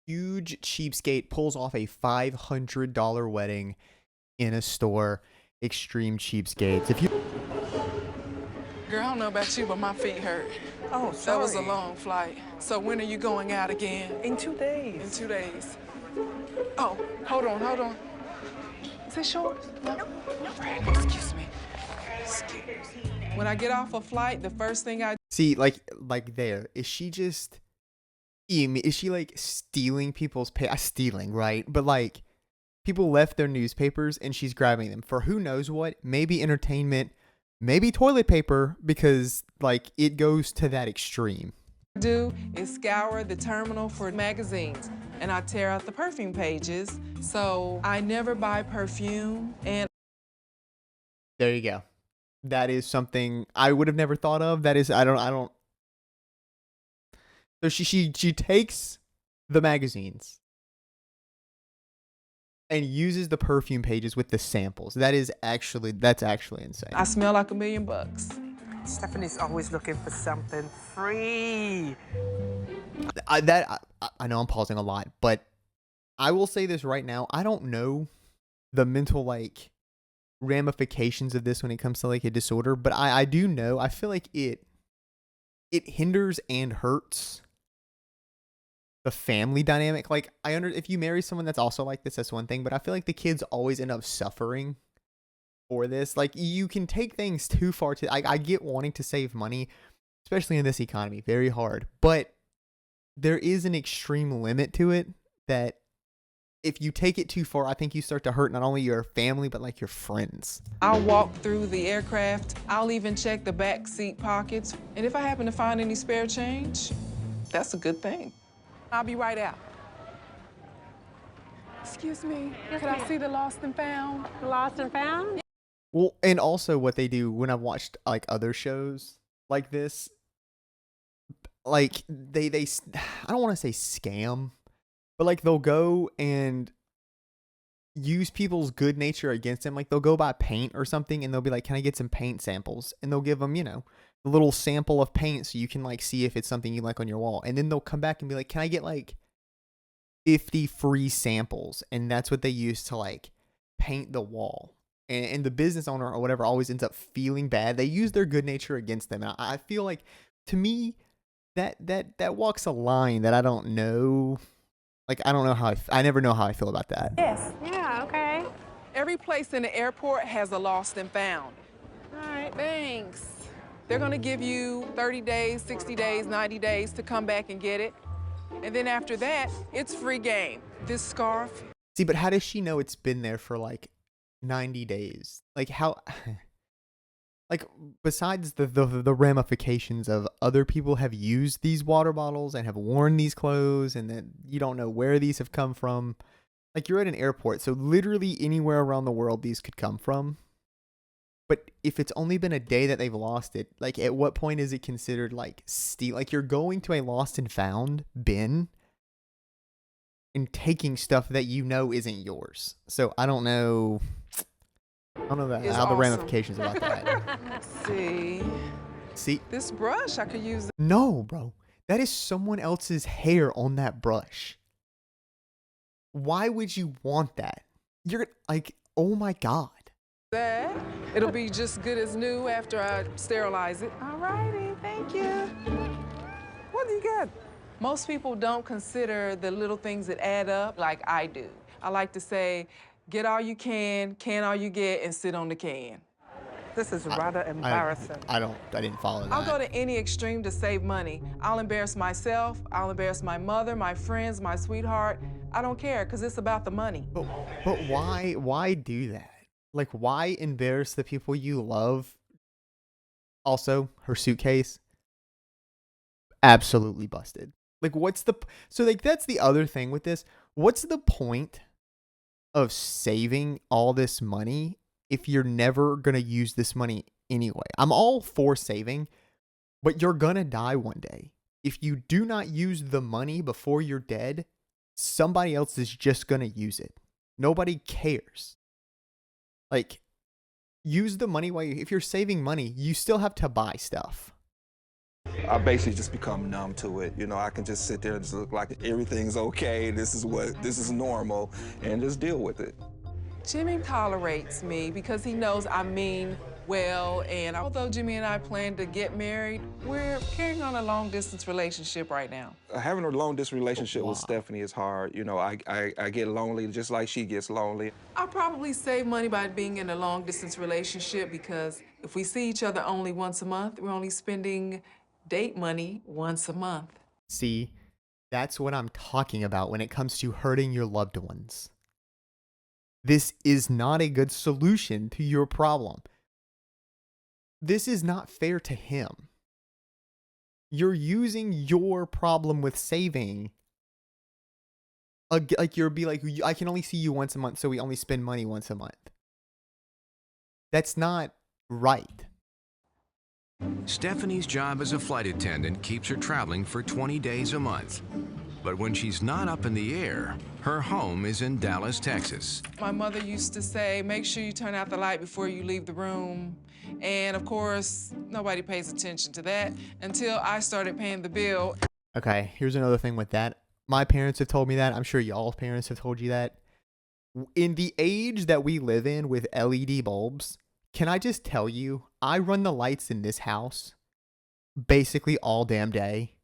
Huge cheapskate pulls off a $500 wedding in a store. Extreme cheapskates. If you Girl, I don't know about you, but my feet hurt. Oh, That was a sorry. long flight. So when are you going out again? In 2 days. In 2 days. Oh, hold on. Is this yours? No. Fred, excuse me. When I get off a flight, the first thing I see, like there, is she just is she like stealing people's stealing, right? But like people left their newspapers and she's grabbing them for who knows what, maybe entertainment, maybe toilet paper, because like it goes to that extreme. do is scour the terminal for magazines, and I tear out the perfume pages. So I never buy perfume, and There you go. That is something I would have never thought of. That is, I don't. So she takes the magazines and uses the perfume pages with the samples. That's actually insane. I smell like $1 million. Stephanie's always looking for something free. I know I'm pausing a lot, but I will say this right now. I don't know the mental like ramifications of this when it comes to like a disorder, but I do know, I feel like it hinders and hurts the family dynamic. Like if you marry someone that's also like this, that's one thing, but I feel like the kids always end up suffering for this. Like you can take things too far I get wanting to save money, especially in this economy, very hard, but there is an extreme limit to it that if you take it too far, I think you start to hurt not only your family, but like your friends. I'll walk through the aircraft. I'll even check the back seat pockets. And if I happen to find any spare change, that's a good thing. I'll be right out. Excuse me, could I see the lost and found? Lost and found? Well, and also what they do when I've watched like other shows like this, like they I don't want to say scam, but like they'll go and use people's good nature against them. Like they'll go buy paint or something and they'll be like, "Can I get some paint samples?" And they'll give them, a little sample of paint so you can like see if it's something you like on your wall. And then they'll come back and be like, "Can I get like 50 free samples?" And that's what they use to like paint the wall. And the business owner or whatever always ends up feeling bad. They use their good nature against them. And I feel like, to me, that walks a line that I don't know. Like, I don't know how I never know how I feel about that. Yes. Yeah, okay. Every place in the airport has a lost and found. All right. Thanks. They're gonna give you 30 days, 60 days, 90 days to come back and get it. And then after that, it's free game. This scarf. See, but how does she know it's been there for like 90 days? Like how, like besides the ramifications of other people have used these water bottles and have worn these clothes and then you don't know where these have come from. Like you're at an airport, so literally anywhere around the world these could come from. But if it's only been a day that they've lost it, like at what point is it considered like steal? Like you're going to a lost and found bin and taking stuff that you know isn't yours. So I don't know how the Awesome. ramifications about that. Let's see. See, This brush, I could use. no, bro, that is someone else's hair on that brush. Why would you want that? You're like, oh my God. That. It'll be just good as new after I sterilize it. All righty, thank you. What do you got? Most people don't consider the little things that add up like I do. I like to say, get all you can all you get, and sit on the can. This is rather embarrassing. I didn't follow that. I'll go to any extreme to save money. I'll embarrass myself, I'll embarrass my mother, my friends, my sweetheart. I don't care, because it's about the money. But why do that? Like, why embarrass the people you love? Also, her suitcase, absolutely busted. Like, so like that's the other thing with this. What's the point of saving all this money if you're never gonna use this money anyway? I'm all for saving, but you're gonna die one day. If you do not use the money before you're dead, somebody else is just gonna use it. Nobody cares. Like, use the money if you're saving money, you still have to buy stuff. I basically just become numb to it. You know, I can just sit there and just look like everything's okay, this is normal, and just deal with it. Jimmy tolerates me because he knows I mean well, and although Jimmy and I plan to get married, we're carrying on a long-distance relationship right now. Having a long-distance relationship Wow. with Stephanie is hard. You know, I get lonely just like she gets lonely. I'll probably save money by being in a long-distance relationship because if we see each other only once a month, we're only spending date money once a month. See, that's what I'm talking about when it comes to hurting your loved ones. This is not a good solution to your problem. This is not fair to him. You're using your problem with saving. Like you'll be like, I can only see you once a month, so we only spend money once a month. That's not right. Stephanie's job as a flight attendant keeps her traveling for 20 days a month. But when she's not up in the air, her home is in Dallas, Texas. My mother used to say, make sure you turn out the light before you leave the room. And of course, nobody pays attention to that until I started paying the bill. Okay, here's another thing with that. My parents have told me that. I'm sure y'all's parents have told you that. In the age that we live in with LED bulbs, can I just tell you, I run the lights in this house basically all damn day,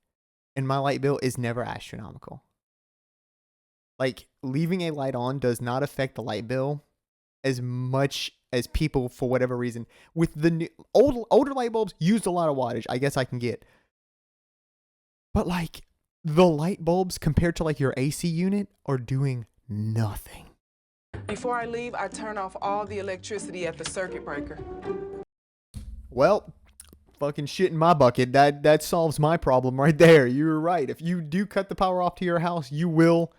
and my light bill is never astronomical. Like, leaving a light on does not affect the light bill as much as people, for whatever reason, with the new, older light bulbs used a lot of wattage. I guess I can get. But like, the light bulbs compared to like your AC unit are doing nothing. Before I leave, I turn off all the electricity at the circuit breaker. Well, fucking shit in my bucket. That solves my problem right there. You're right. If you do cut the power off to your house, you will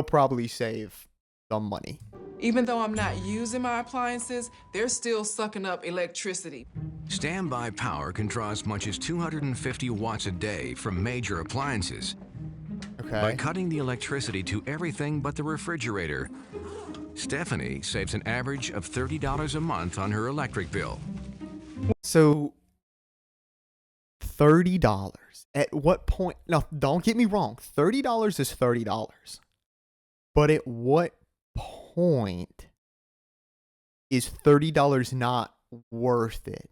probably save some money. Even though I'm not using my appliances, they're still sucking up electricity. Standby power can draw as much as 250 watts a day from major appliances. Okay. By cutting the electricity to everything but the refrigerator, Stephanie saves an average of $30 a month on her electric bill. So $30. At what point? Now, don't get me wrong. $30 is $30. But at what point is $30 not worth it?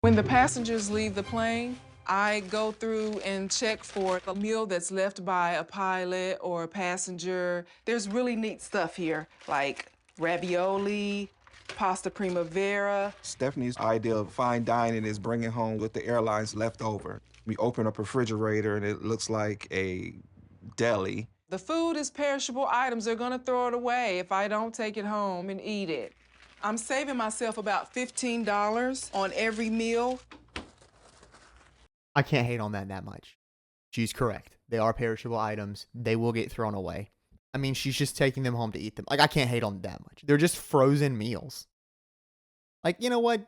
When the passengers leave the plane, I go through and check for a meal that's left by a pilot or a passenger. There's really neat stuff here, like ravioli, pasta primavera. Stephanie's idea of fine dining is bringing home what the airline's left over. We open up a refrigerator and it looks like a deli. The food is perishable items. They're gonna throw it away if I don't take it home and eat it. I'm saving myself about $15 on every meal. I can't hate on that much. She's correct. They are perishable items. They will get thrown away. I mean, she's just taking them home to eat them. Like, I can't hate on that much. They're just frozen meals. Like, you know what?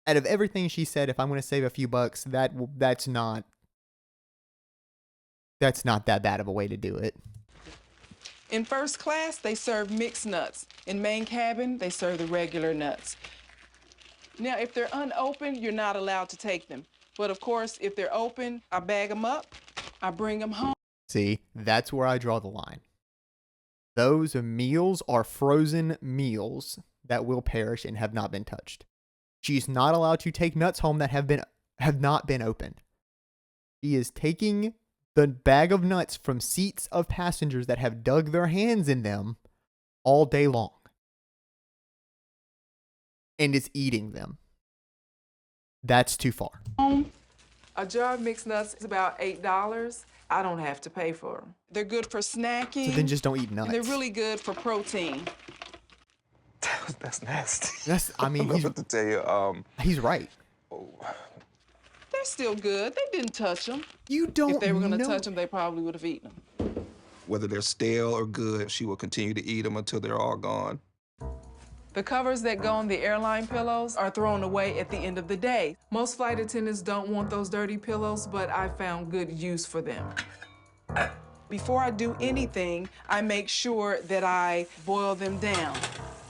Out of everything she said, if I'm going to save a few bucks, that's not that bad of a way to do it. In first class, they serve mixed nuts. In main cabin, they serve the regular nuts. Now, if they're unopened, you're not allowed to take them. But of course, if they're open, I bag them up, I bring them home. See, that's where I draw the line. Those meals are frozen meals that will perish and have not been touched. She's not allowed to take nuts home that have not been opened. She is taking the bag of nuts from seats of passengers that have dug their hands in them all day long and is eating them. That's too far. A jar of mixed nuts is about $8. I don't have to pay for them. They're good for snacking. So then just don't eat nuts. And they're really good for protein. That's nasty. That's, I mean, I'm about to tell you, he's right. They're still good. They didn't touch them. You don't If they were going to know. touch them, they probably would have eaten them. whether they're stale or good, she will continue to eat them until they're all gone. The covers that go on the airline pillows are thrown away at the end of the day. Most flight attendants don't want those dirty pillows, but I found good use for them. Before I do anything, I make sure that I boil them down.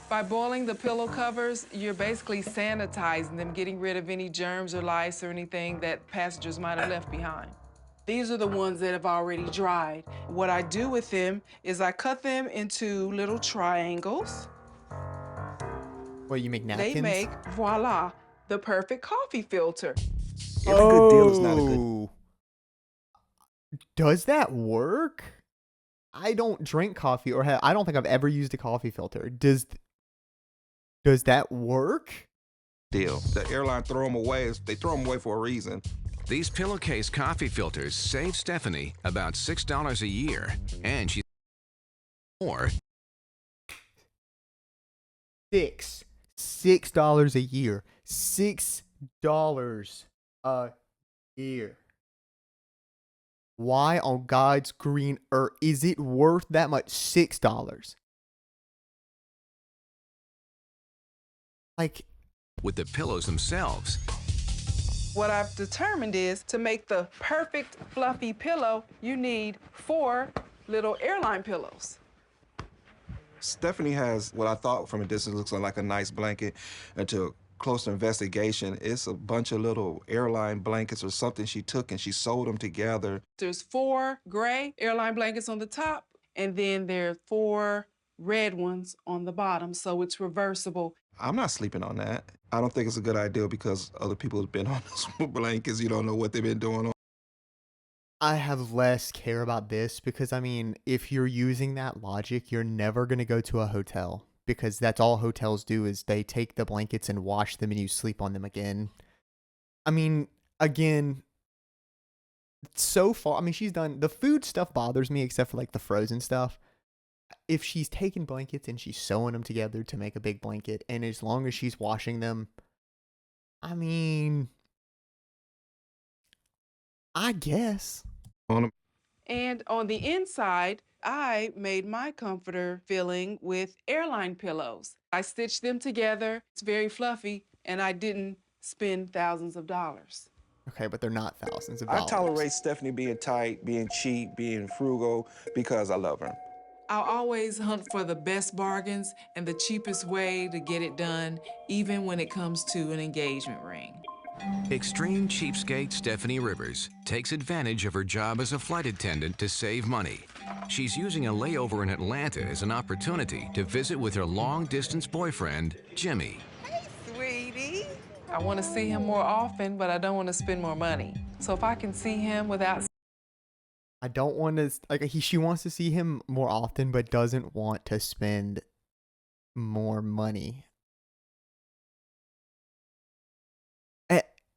By boiling the pillow covers, you're basically sanitizing them, getting rid of any germs or lice or anything that passengers might have left behind. These are the ones that have already dried. What I do with them is I cut them into little triangles. What, you make napkins? They make, voila, the perfect coffee filter. Every good deal is not a good. Oh. Does that work? I don't drink coffee I don't think I've ever used a coffee filter. Does that work? Deal. The airline throw them away. They throw them away for a reason. These pillowcase coffee filters save Stephanie about $6 a year, and she's more. $6 a year. $6 a year. Why on God's green earth is it worth that much? $6. Like, With the pillows themselves, What I've determined is to make the perfect fluffy pillow, you need 4 little airline pillows. Stephanie has what I thought from a distance looks like a nice blanket. Until closer investigation, it's a bunch of little airline blankets or something she took and she sewed them together. There's 4 gray airline blankets on the top, and then there are 4 red ones on the bottom, so it's reversible. I'm not sleeping on that. I don't think it's a good idea because other people have been on those blankets. You don't know what they've been doing on. I have less care about this because, I mean, if you're using that logic, you're never going to go to a hotel because that's all hotels do is they take the blankets and wash them and you sleep on them again. I mean, again, so far, I mean, she's done, the food stuff bothers me except for like the frozen stuff. If she's taking blankets and she's sewing them together to make a big blanket, and as long as she's washing them, I mean, I guess. And on the inside, I made my comforter filling with airline pillows. I stitched them together. It's very fluffy, and I didn't spend thousands of dollars. Okay, but they're not thousands of I dollars. tolerate Stephanie being tight, being cheap, being frugal because I love her. I'll always hunt for the best bargains and the cheapest way to get it done, even when it comes to an engagement ring. Extreme Cheapskate Stephanie Rivers takes advantage of her job as a flight attendant to save money. She's using a layover in Atlanta as an opportunity to visit with her long-distance boyfriend, Jimmy. Sweetie. I want to see him more often, but I don't want to spend more money. So if I can see him without... I don't want to, like, she wants to see him more often, but doesn't want to spend more money.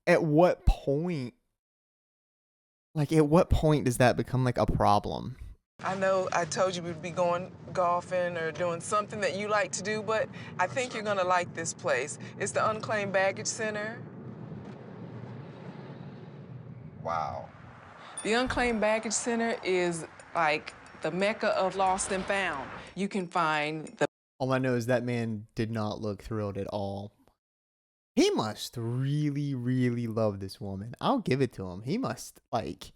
At what point, like, at what point does that become, like, a problem? I know I told you we'd be going golfing or doing something that you like to do, but I think you're gonna like this place. It's the Unclaimed Baggage Center. Wow. The Unclaimed Baggage Center is like the mecca of lost and found. You can find the... All I know is that man did not look thrilled at all. He must really, really love this woman. I'll give it to him. He must, like,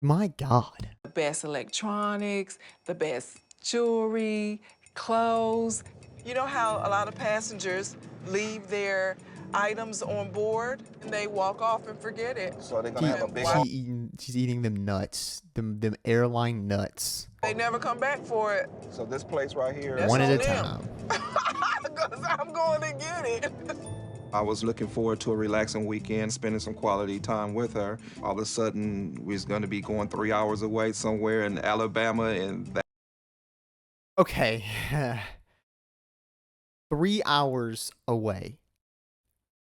my God. The best electronics, the best jewelry, clothes. You know how a lot of passengers leave their items on board and they walk off and forget it? So they're gonna have a big. She's eating them nuts, them airline nuts. They never come back for it. So this place right here. That's One at on a them. time. Because I'm going to get it. I was looking forward to a relaxing weekend, spending some quality time with her. All of a sudden, we was gonna be going 3 hours away somewhere in Alabama, and that. Okay. 3 hours away.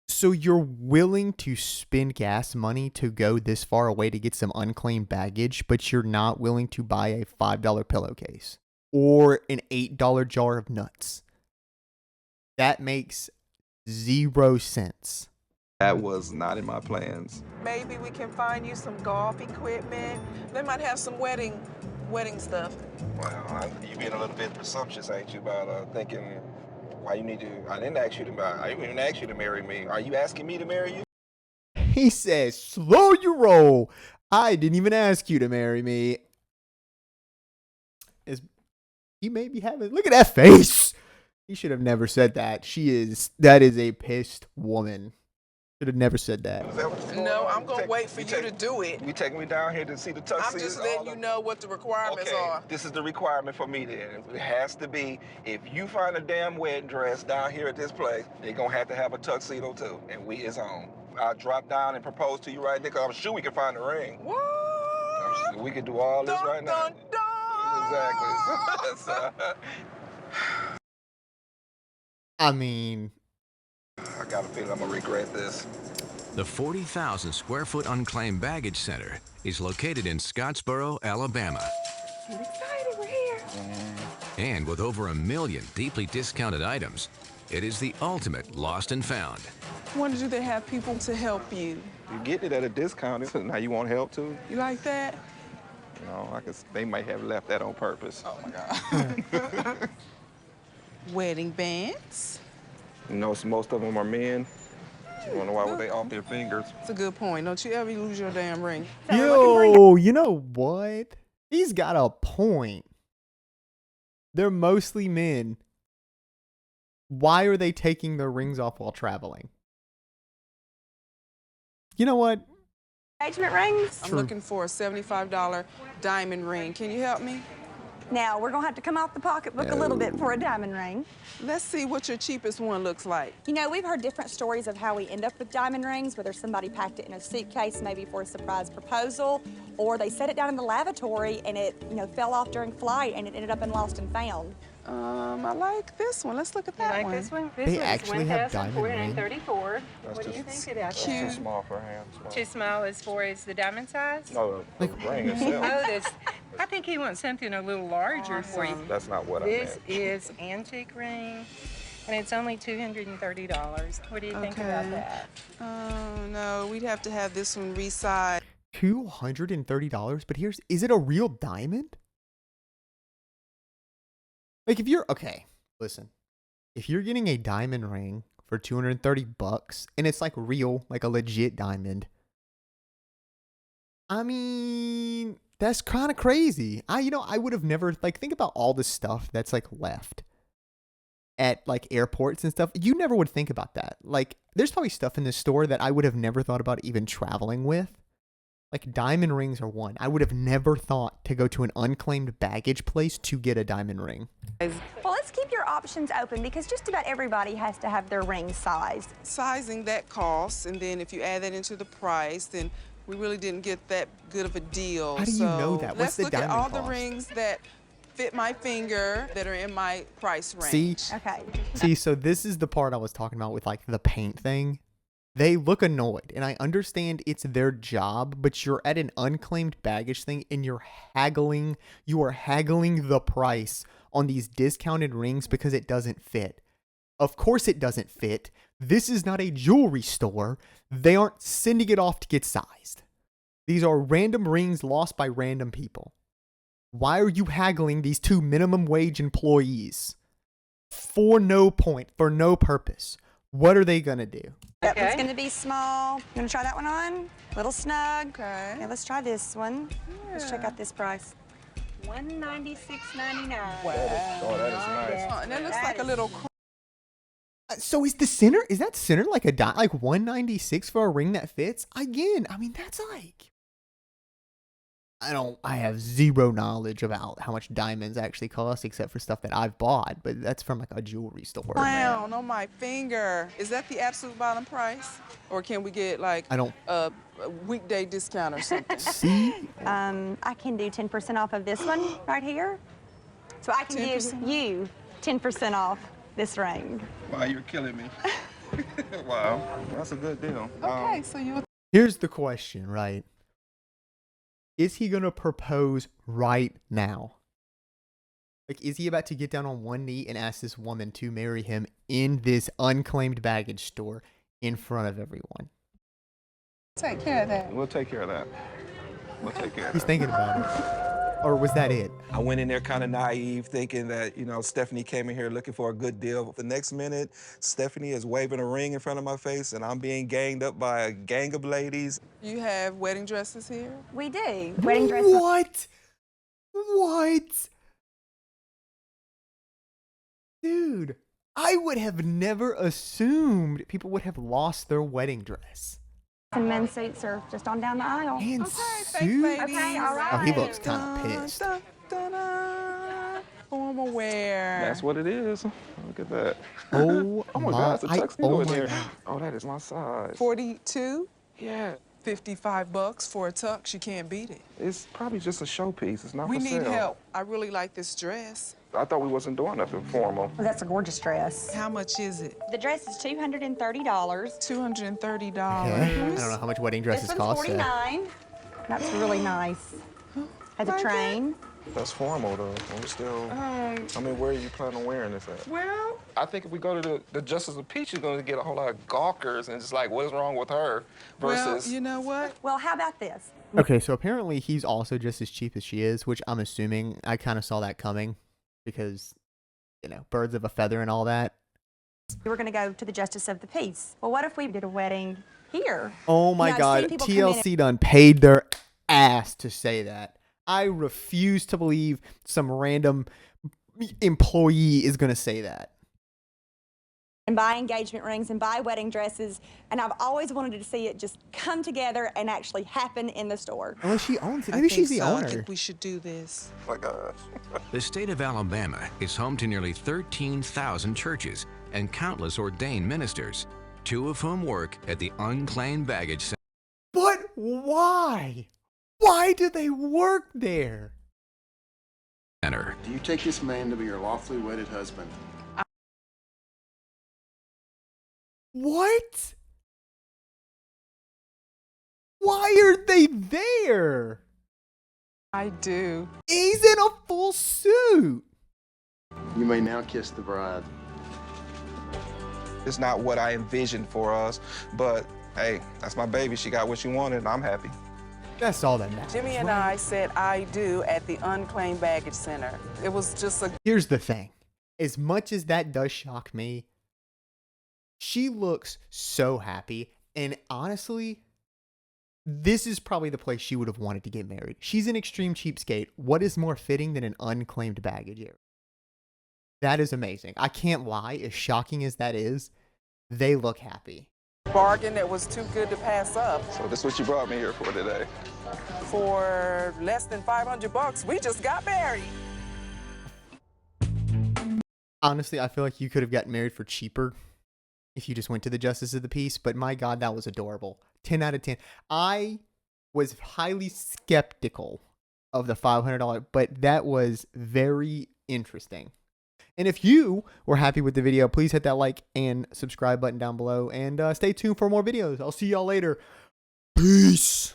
So you're willing to spend gas money to go this far away to get some unclaimed baggage, but you're not willing to buy a $5 pillowcase or an $8 jar of nuts. That makes 0 sense. That was not in my plans. Maybe we can find you some golf equipment. They might have some wedding stuff. Well, you're being a little bit presumptuous, ain't you, about thinking why you need to. I didn't ask you to. I didn't even ask you to marry me. Are you asking me to marry you? He says, slow your roll. I didn't even ask you to marry me. He may be having, look at that face. He should have never said that. That is a pissed woman. Should have never said that. Is that what's going No, on? I'm gonna wait for you to do it. You taking me down here to see the tuxedos? I'm just letting you know what the requirements are. This is the requirement for me then. It has to be, if you find a damn wedding dress down here at this place, they're gonna have to have a tuxedo too, and we is on. I'll drop down and propose to you right there, because I'm sure we can find the ring. What? We can do all this right now. Dun, dun. Exactly. I mean, I got a feeling I'm gonna regret this. The 40,000 square foot unclaimed baggage center is located in Scottsboro, Alabama. Get excited, we're here. And with over 1 million deeply discounted items, it is the ultimate lost and found. Wonder do they have people to help you? You get it at a discount, so now you want help too? You like that? You know, they might have left that on purpose. Oh my God. Wedding bands. You know, most of them are men. You wonder why would they off their fingers? That's a good point. Don't you ever lose your damn ring. yo, you know what? He's got a point. They're mostly men. Why are they taking their rings off while traveling? You know what? Engagement rings. I'm looking for a $75 diamond ring. Can you help me? Now, we're going to have to come off the pocketbook a little bit for a diamond ring. Let's see what your cheapest one looks like. You know, we've heard different stories of how we end up with diamond rings, whether somebody packed it in a suitcase maybe for a surprise proposal, or they set it down in the lavatory and it, fell off during flight and it ended up in lost and found. I like this one. Let's look at that one. This one? They actually have diamond rings? 1,434. That's What do you just- think about Cute. that? Too small for hands. Too small as far as the diamond size? No, the ring itself. Oh, I think he wants something a little larger for you. That's not what I This meant. is antique ring, and it's only $230. What do you think about Okay. that? Oh, no, we'd have to have this one resized. $230, but is it a real diamond? Like listen. If you're getting a diamond ring for $230 and it's like real, like a legit diamond, I mean, that's kind of crazy. I would have never, think about all the stuff that's like left at like airports and stuff. You never would think about that. Like, there's probably stuff in this store that I would have never thought about even traveling with. Like, diamond rings are one. I would have never thought to go to an unclaimed baggage place to get a diamond ring. Well, let's keep your options open because just about everybody has to have their ring sized. Sizing that costs, and then if you add that into the price, then we really didn't get that good of a deal. How do you know that? What's Let's the look at diamond all the cost? rings that fit my finger that are in my price See? range. Okay. So this is the part I was talking about with like the paint thing. They look annoyed, and I understand it's their job, but you're at an unclaimed baggage thing and you are haggling the price on these discounted rings because it doesn't fit. Of course it doesn't fit. This is not a jewelry store. They aren't sending it off to get sized. These are random rings lost by random people. Why are you haggling these two minimum wage employees? For no point, for no purpose. What are they going to do? That one's going to be small. You want to try that one on? Little snug. Okay. Okay, let's try this one. Let's check out this price. $196.99. Oh, that is nice. Oh, and that looks like a little So is that center like like $196 for a ring that fits? Again, I mean, that's like, I have zero knowledge about how much diamonds actually cost except for stuff that I've bought, but that's from like a jewelry store. clown on my finger. Is that the absolute bottom price? Or can we get like I don't a weekday discount or something? see. I can do 10% off of this one right here. So I can give 10%? you 10% off this ring. Wow, you're killing me. Wow, that's a good deal. Okay, so you Here's the question, right? Is he going to propose right now? Like, is he about to get down on one knee and ask this woman to marry him in this unclaimed baggage store in front of everyone? take care of that. We'll take care of that. We'll take care of He's that. thinking about it. Or was that it? I went in there kind of naive, thinking that, Stephanie came in here looking for a good deal. The next minute, Stephanie is waving a ring in front of my face, and I'm being ganged up by a gang of ladies. You have wedding dresses here? We do. Wedding dress. What? What? Dude, I would have never assumed people would have lost their wedding dress. And men's suits are just on down the aisle. And Okay, thanks, suits? ladies. Okay, all right. Oh, he looks kind of pissed. Dun, dun, dun. Formal wear. That's what it is. Look at that. Oh, Oh my God, it's a tuxedo oh in my here. God. Oh, that is my size. 42, Yeah, $55 for a tux. You can't beat it. it's probably just a showpiece. It's not We for need sale. help. I really like this dress. I thought we wasn't doing nothing formal. Well, that's a gorgeous dress. How much is it? The dress is $230. $230. Okay. I don't know how much wedding dresses This one's cost. $49. That's really nice. Has a Like it? train. That's formal though. We're still. I mean, where are you planning on wearing this at? Well, I think if we go to the Justice of Peach, you're going to get a whole lot of gawkers and just like, what is wrong with her? Versus. well, you know what? Well, how about this? Okay, so apparently he's also just as cheap as she is, which I'm assuming I kind of saw that coming because, you know, birds of a feather and all that. We were going to go to the Justice of the Peace. Well, what if we did a wedding here? Oh my Yeah, I've God, seen people come in TLC done paid their ass to say that. I refuse to believe some random employee is going to say that. and buy engagement rings and buy wedding dresses, and I've always wanted to see it just come together and actually happen in the store. Unless she owns it. I Maybe think she's the so. I owner. think we should do this. Oh my gosh. The state of Alabama is home to nearly 13,000 churches and countless ordained ministers, 2 of whom work at the Unclaimed Baggage Center. But why? Why do they work there? Do you take this man to be your lawfully wedded husband? What? Why are they there? I do. He's in a full suit. You may now kiss the bride. It's not what I envisioned for us, but hey, that's my baby. She got what she wanted, and I'm happy. That's all that matters. Jimmy and I said I do at the Unclaimed Baggage Center. It was just a Here's the thing. As much as that does shock me, she looks so happy. And honestly, this is probably the place she would have wanted to get married. She's an extreme cheapskate. What is more fitting than an unclaimed baggage area? That is amazing. I can't lie. As shocking as that is, they look happy. bargain that was too good to pass up. So this is what you brought me here for today. For less than $500, we just got married. Honestly, I feel like you could have gotten married for cheaper if you just went to the Justice of the Peace, but my God, that was adorable. 10 out of 10. I was highly skeptical of the $500, but that was very interesting. And if you were happy with the video, please hit that like and subscribe button down below, and stay tuned for more videos. I'll see y'all later. Peace.